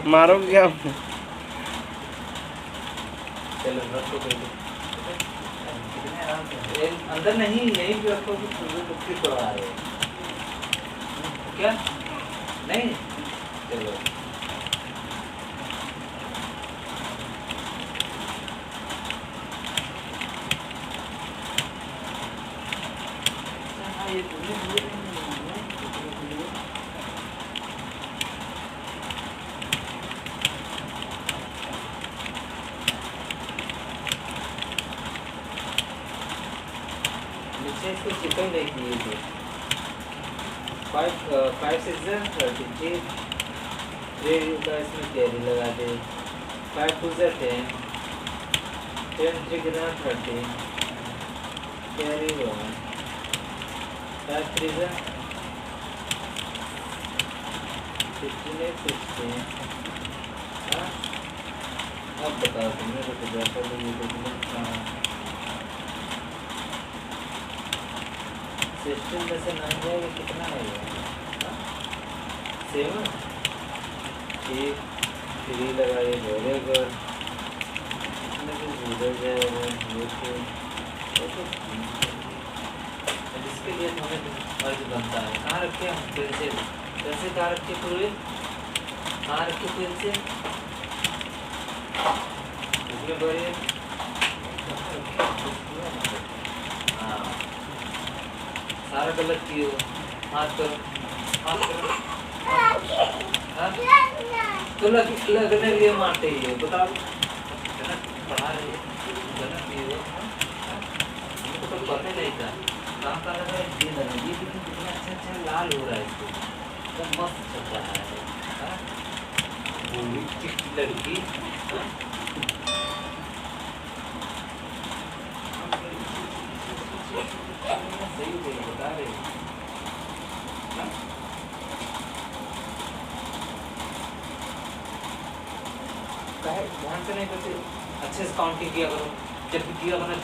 मारो क्या? चलो रखो अंदर नहीं, यहीं पे रखो कि तोड़ा रहे क्या नहीं। चलो ये नीचे इसको चिकन नहीं किए थे। 5 6 30 3 का इसमें कैरी लगा दे। 5 2 10 10 3 गुना 30 कैरी 1 5 3 15 16। हाँ अब बताओ तुमने तो जैसा भी ये डॉक्यूमेंट सिस्टम में से नहीं जाएगा कितना है ये 7 3 लगाइए वेरी गुड। इसमें तो 0 जाएगा ये तो इसके लिए हमें मर्ज बनता है। कहाँ रखे हम पेंसिल? पेंसिल कहाँ रखे पूरे? कहाँ रखे पेंसिल? इसमें बड़े हाँ सारा गलत किए हो। हाथ करो हाथ करो तो लगने लिए मारते ही है। बताओ गलत पढ़ा रहे गलत किए हो। हमको तो पता नहीं था काम कर रहा है। ये लगा ये कितना अच्छा अच्छा लाल हो रहा है इसको तो मस्त चल रहा है। पूरी चिट्टी लड़की सही बता रहे ध्यान से नहीं करते। अच्छे से काउंटिंग किया करो जब भी किया करो।